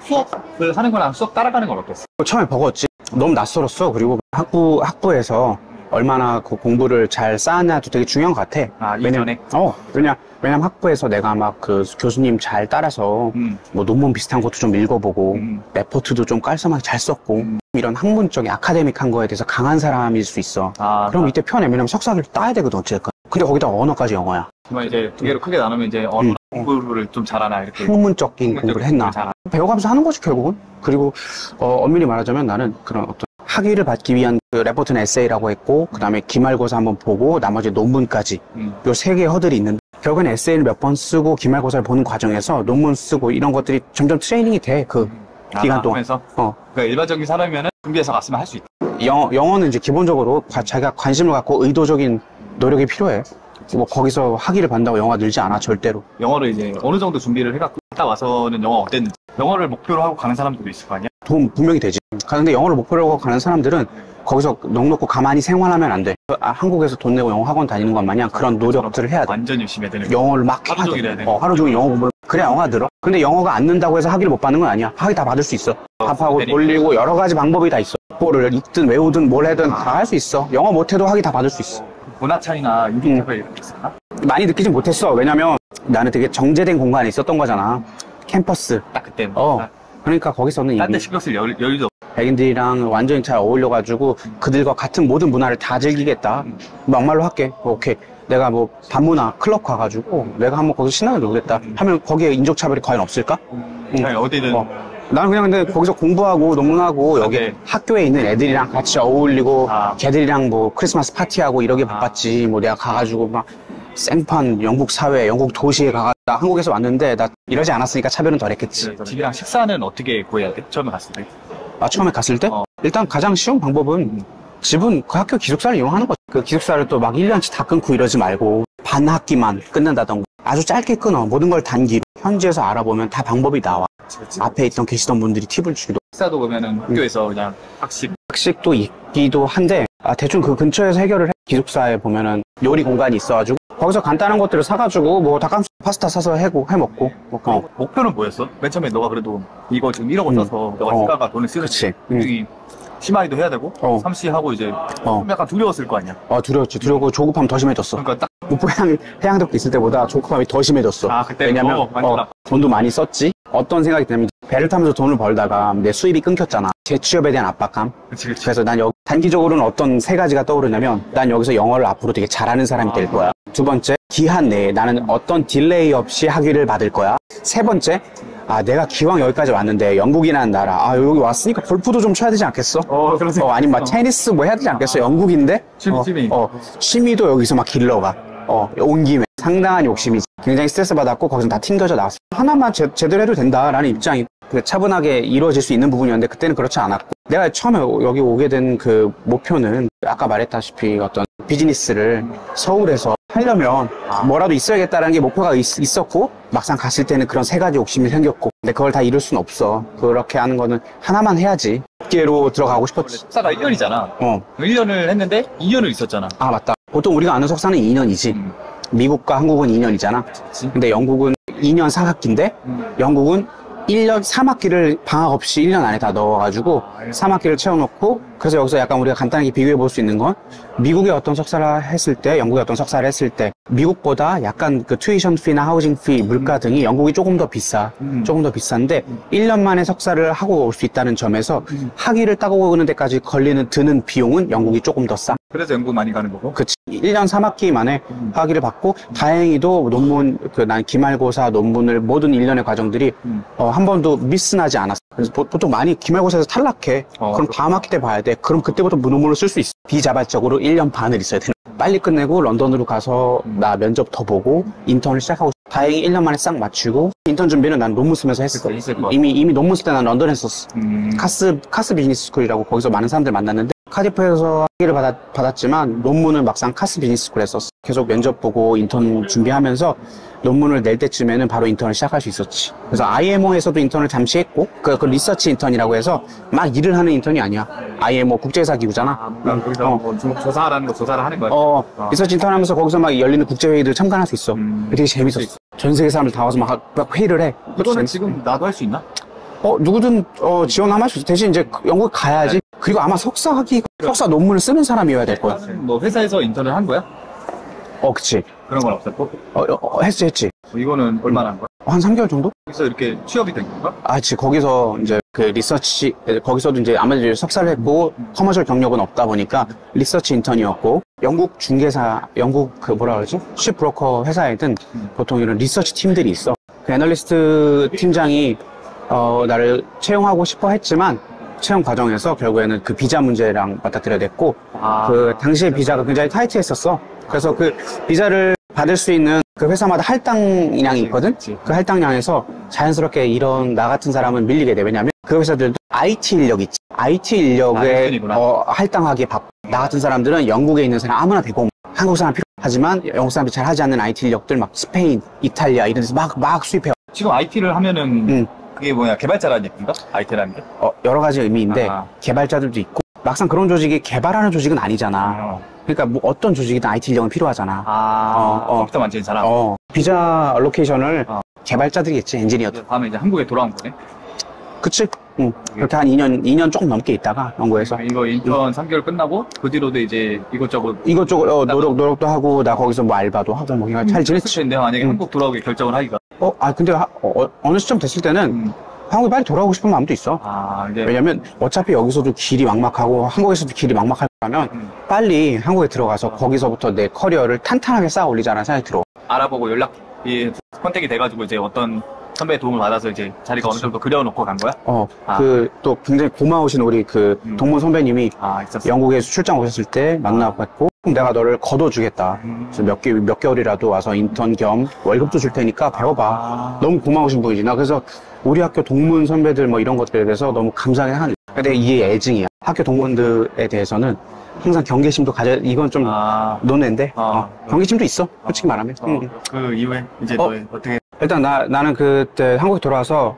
수업을 하는 거랑 수업 따라가는 건 어땠어? 처음에 버거웠지. 너무 낯설었어. 그리고 학부에서 얼마나 그 공부를 잘 쌓았냐도 되게 중요한 것 같아. 아, 이전에? 왜냐면 학부에서 내가 막 그 교수님 잘 따라서 뭐 논문 비슷한 것도 좀 읽어보고 레포트도 좀 깔끔하게 잘 썼고 이런 학문적인 아카데믹한 거에 대해서 강한 사람일 수 있어. 그럼 이때 편해. 왜냐면 석사를 따야 되거든 어쨌든. 근데 거기다 언어까지 영어야. 그러면 이제 두 개로 크게 나누면 이제 언어 공부를 좀 잘하나 이렇게 학문적인 공부를 했나. 배워가면서 하는 거지 결국은. 그리고 엄밀히 말하자면 나는 그런 어떤 학위를 받기 위한 그 레포트는 에세이라고 했고 그 다음에 기말고사 한번 보고 나머지 논문까지 요 세 개의 허들이 있는데 결국엔 에세이를 몇 번 쓰고 기말고사를 보는 과정에서 논문 쓰고 이런 것들이 점점 트레이닝이 돼. 그 기간 동안. 그러니까 일반적인 사람이면은 준비해서 갔으면 할 수 있다. 영어는 이제 기본적으로 자기가 관심을 갖고 의도적인 노력이 필요해. 뭐 거기서 학위를 받는다고 영어가 늘지 않아 절대로. 영어를 이제 어느 정도 준비를 해갖고 갔다 와서는 영어 어땠는지. 영어를 목표로 하고 가는 사람들도 있을 거 아니야? 도움 분명히 되지. 그런데 영어를 목표로 하고 가는 사람들은 거기서 넉넉고 가만히 생활하면 안 돼. 한국에서 돈 내고 영어 학원 다니는 것 마냥 그런 노력들을 해야 돼. 완전 열심히 해야 되는 영어를 막 하루 종일 해야 돼. 하루 종일 영어 공부를. 그래야 영어가 늘어. 근데 영어가 안 는다고 해서 학위를 못 받는 건 아니야. 학위 다 받을 수 있어. 답하고 돌리고 여러 가지 방법이 다 있어. 뭐를 읽든 외우든 뭘 하든 다 할 수 있어. 영어 못해도 학위 다 받을 수 있어. 문화 차이나 인기차별 이런 게 있었나? 많이 느끼진 못했어. 왜냐면 나는 되게 정제된 공간에 있었던 거잖아. 캠퍼스. 딱 그때는. 그러니까 거기서는 딴 데 신경 쓸 여유도 백인들이랑 완전히 잘 어울려가지고 그들과 같은 모든 문화를 다 즐기겠다. 막말로 할게. 오케이. 내가 뭐 반문화 클럽 가가지고 내가 한번 거기서 신나게 놀겠다 하면 거기에 인종차별이 과연 없을까? 어디든. 나는 그냥 근데 거기서 공부하고 논문하고 여기 학교에 있는 애들이랑 같이 어울리고 걔들이랑 뭐 크리스마스 파티하고 이러게 바빴지. 뭐 내가 가가지고 막 생판 영국 사회, 영국 도시에 가가 나 한국에서 왔는데 나 이러지 않았으니까 차별은 덜 했겠지. 집이랑 식사는 어떻게 구해야 돼? 처음에 갔을 때? 처음에 갔을 때? 일단 가장 쉬운 방법은 집은 그 학교 기숙사를 이용하는 거지. 그 기숙사를 또 막 1년치 다 끊고 이러지 말고 반 학기만 끊는다던가 아주 짧게 끊어. 모든 걸 단기로. 현지에서 알아보면 다 방법이 나와. 앞에 계시던 분들이 팁을 주기도. 식사도 그러면은 학교에서 그냥 학식도 있기도 한데 대충 그 근처에서 해결을 해. 기숙사에 보면은 요리 공간이 있어가지고 거기서 간단한 것들을 사가지고 뭐 닭가슴살 파스타 사서 해먹고. 목표는 뭐였어? 맨 처음에 너가 그래도 이거 지금 1억 원 써서 너가 시가가 돈을 쓰겠지. 심하이도 해야 되고 삼시하고 이제 약간 두려웠을 거 아니야? 두려웠지. 두려워. 조급함 더 심해졌어. 그러니까 딱 목포 해양대학교 있을 때보다 조급함이 더 심해졌어. 그때 왜냐면 돈도 많이 썼지. 어떤 생각이 드냐면 배를 타면서 돈을 벌다가 내 수입이 끊겼잖아. 재취업에 대한 압박감. 그치. 그래서 난 단기적으로는 어떤 세 가지가 떠오르냐면 난 여기서 영어를 앞으로 되게 잘하는 사람이 될 거야. 두 번째, 기한 내에 나는 어떤 딜레이 없이 학위를 받을 거야. 세 번째, 내가 기왕 여기까지 왔는데 영국이라는 나라 여기 왔으니까 골프도 좀 쳐야 되지 않겠어? 아니면 막 테니스 뭐 해야 되지 않겠어? 영국인데? 취미도 여기서 막 길러가. 온 김에. 상당한 욕심이지. 굉장히 스트레스 받았고 거기서 다 튕겨져 나왔어. 하나만 제대로 해도 된다라는 입장이 차분하게 이루어질 수 있는 부분이었는데 그때는 그렇지 않았고 내가 처음에 여기 오게 된 그 목표는 아까 말했다시피 어떤 비즈니스를 서울에서 하려면 뭐라도 있어야겠다라는 게 목표가 있었고 막상 갔을 때는 그런 세 가지 욕심이 생겼고 근데 그걸 다 이룰 순 없어. 그렇게 하는 거는 하나만 해야지. 업계로 들어가고 싶었지. 석사가 1년이잖아. 1년을 했는데 2년을 있었잖아. 맞다. 보통 우리가 아는 석사는 2년이지. 미국과 한국은 2년이잖아. 근데 영국은 2년 4학기인데 영국은 1년 3학기를 방학 없이 1년 안에 다 넣어가지고 3학기를 채워놓고 그래서 여기서 약간 우리가 간단하게 비교해 볼 수 있는 건 미국의 어떤 석사를 했을 때 영국의 어떤 석사를 했을 때 미국보다 약간 그 튜이션 피나 하우징 피 물가 등이 영국이 조금 더 비싸. 조금 더 비싼데 1년 만에 석사를 하고 올 수 있다는 점에서 학위를 따고 오는 데까지 드는 비용은 영국이 조금 더 싸. 그래서 영국 많이 가는 거고? 그치. 1년 3학기 만에 학위를 받고 다행히도 논문 난 기말고사 논문을 모든 1년의 과정들이 한 번도 미스나지 않았어. 그래서 보통 많이 기말고사에서 탈락해. 그럼 다음 학기 때 봐야 돼. 그럼 그때부터 논문을 쓸 수 있어. 비자발적으로 1년 반을 있어야 되는. 빨리 끝내고 런던으로 가서 나 면접 더 보고 인턴을 시작하고 다행히 1년 만에 싹 맞추고 인턴 준비는 난 논문 쓰면서 했을 거야. 이미 논문 쓸 때 난 런던에 했었어. 카스 비즈니스 스쿨이라고 거기서 많은 사람들 만났는데 카디프에서 학위를 받았지만 논문을 막상 카스 비즈니스 스쿨에 썼어. 계속 면접 보고 인턴 준비하면서 논문을 낼 때쯤에는 바로 인턴을 시작할 수 있었지. 그래서 IMO에서도 인턴을 잠시 했고 그 리서치 인턴이라고 해서 막 일을 하는 인턴이 아니야. IMO 국제회사 기구잖아. 거기서 뭐 조사하라는 거 조사를 하는 거야. 리서치 인턴 하면서 거기서 막 열리는 국제회의들 참관할 수 있어. 되게 재밌었어. 전 세계 사람들 다 와서 막 회의를 해. 그거는 지금 나도 할 수 있나? 누구든 지원하면 할 수 있어. 대신 이제 영국 가야지. 그리고 아마 석사 논문을 쓰는 사람이어야 될 거야. 뭐 회사에서 인턴을 한 거야? 그치. 그런 건 없었고? 했지. 이거는 얼마나 한 거야? 한 3개월 정도? 그래서 이렇게 취업이 된 건가? 그치. 거기서 이제 그 리서치, 거기서도 이제 아무래도 이제 석사를 했고, 커머셜 경력은 없다 보니까 리서치 인턴이었고, 영국 중개사, 영국 그 뭐라 그러지? 쉽브로커 회사에든 보통 이런 리서치 팀들이 있어. 그 애널리스트 팀장이 나를 채용하고 싶어 했지만, 채용 과정에서 결국에는 그 비자 문제랑 맞닥뜨려야 됐고, 그 당시에 비자가 굉장히 타이트했었어. 그래서 그 비자를 받을 수 있는 그 회사마다 할당량이 있거든? 그 할당량에서 자연스럽게 이런 나 같은 사람은 밀리게 돼. 왜냐면 그 회사들도 IT 인력 있지. IT 인력에 할당하기에 바빠. 나 같은 사람들은 영국에 있는 사람 아무나 되고 한국 사람 필요. 하지만 영국 사람들이 잘 하지 않는 IT 인력들 막 스페인, 이탈리아 이런 데서 막 수입해요. 지금 IT를 하면은 그게 뭐야? 개발자라는 얘기인가? IT라는 게? 여러 가지 의미인데 개발자들도 있고 막상 그런 조직이 개발하는 조직은 아니잖아. 그러니까 뭐 어떤 조직이든 IT 인력은 필요하잖아. 컴퓨터 만지는 사람. 비자 알로케이션을 개발자들이겠지, 엔지니어들. 다음에 이제 한국에 돌아온 거네. 그치? 그렇게 한 2년 조금 넘게 있다가 영국에서. 이거 인턴 3개월 끝나고 그 뒤로도 이제 이것저것 노력도 하고 나 거기서 뭐 알바도 하고 뭐 그냥 잘 지냈지. 근데 만약에 한국 돌아오게 결정을 하기가. 근데 어느 시점 됐을 때는 한국에 빨리 돌아오고 싶은 마음도 있어. 왜냐면 어차피 여기서도 길이 막막하고 한국에서도 길이 막막할 거면 빨리 한국에 들어가서 거기서부터 내 커리어를 탄탄하게 쌓아 올리자는 생각이 들어. 알아보고 연락이 컨택이 돼가지고 이제 어떤 선배의 도움을 받아서 이제 자리가 어느 정도 그려놓고 간 거야? 또 굉장히 고마우신 우리 그 동문 선배님이 영국에 출장 오셨을 때 만나봤고 그럼 내가 너를 거둬주겠다. 그래서 몇 개월이라도 와서 인턴 겸 월급도 줄 테니까 배워봐. 너무 고마우신 분이지. 나 그래서 우리 학교 동문 선배들 뭐 이런 것들에 대해서 너무 감사하게 하는. 근데 이게 애증이야. 학교 동문들에 대해서는 항상 경계심도 이건 좀 논외인데 경계심도 있어. 솔직히 말하면. 그 이후에 이제 너의 어떻게? 일단 나는 그때 한국에 돌아와서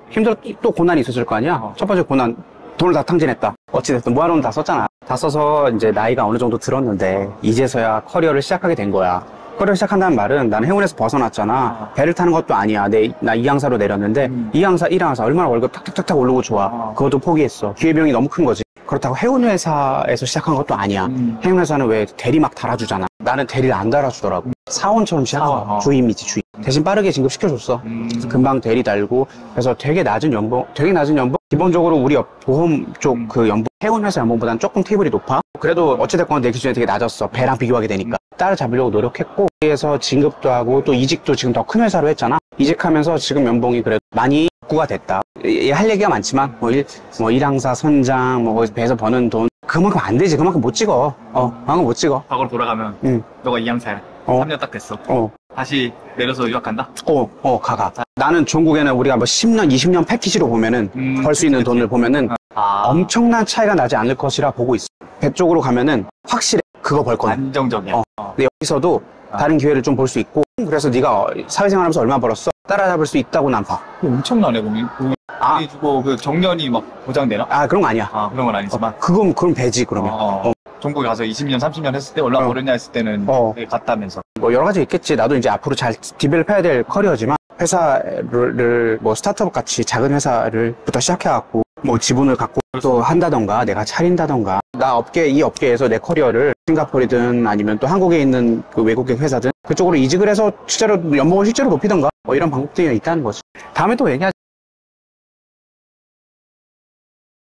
또 고난이 있었을 거 아니야. 첫 번째 고난, 돈을 다 탕진했다. 어찌됐든 모아놓은 다 썼잖아. 다 써서 이제 나이가 어느 정도 들었는데 이제서야 커리어를 시작하게 된 거야. 커리어 시작한다는 말은 나는 행운에서 벗어났잖아. 배를 타는 것도 아니야. 나 2항사로 내렸는데 2항사, 1항사 얼마나 월급 탁탁탁탁 오르고 좋아. 그것도 포기했어. 기회비용이 너무 큰 거지. 그렇다고 해운회사에서 시작한 것도 아니야. 해운회사는 왜 대리 막 달아주잖아. 나는 대리를 안 달아주더라고. 사원처럼 시작한 거야. 주임이지, 주임. 대신 빠르게 진급시켜줬어. 그래서 금방 대리 달고. 그래서 되게 낮은 연봉. 기본적으로 우리 보험 쪽 그 연봉, 해운회사 연봉보다는 조금 테이블이 높아. 그래도 어찌됐건 내 기준에 되게 낮았어. 배랑 비교하게 되니까. 따라잡으려고 노력했고, 거기에서 진급도 하고, 또 이직도 지금 더 큰 회사로 했잖아. 이직하면서 지금 연봉이 그래도 많이 복구가 됐다. 할 얘기가 많지만, 뭐 1항사 선장, 뭐 거기서 배에서 버는 돈, 그만큼 안 되지. 그만큼 못 찍어. 그만큼 못 찍어. 과거로 돌아가면, 너가 2항사야. 3년 딱 됐어. 다시 내려서 유학 간다? 가. 나는 종국에는 우리가 뭐 10년, 20년 패키지로 보면은, 벌 수 있는 돈을 보면은, 엄청난 차이가 나지 않을 것이라 보고 있어. 배 쪽으로 가면은, 확실해. 그거 벌 거는. 안정적이야. 근데 여기서도 다른 기회를 좀 볼 수 있고, 그래서 네가 사회생활 하면서 얼마 벌었어? 따라잡을 수 있다고 난 봐. 엄청나네, 공이 주고, 그 정년이 막 보장되나? 그런 거 아니야. 그런 건 아니지만. 그럼 배지, 그러면. 종국에 가서 20년, 30년 했을 때 얼마나 벌었냐 했을 때는 갔다면서. 뭐 여러 가지 있겠지. 나도 이제 앞으로 잘 디벨롭 해야 될 커리어지만 회사를 뭐 스타트업 같이 작은 회사를부터 시작해갖고 뭐 지분을 갖고 또 한다던가 내가 차린다던가 이 업계에서 내 커리어를 싱가포르든 아니면 또 한국에 있는 그 외국계 회사든 그쪽으로 이직을 해서 실제로 연봉을 실제로 높이던가 뭐 이런 방법들이 있다는 거지. 다음에 또 얘기하자.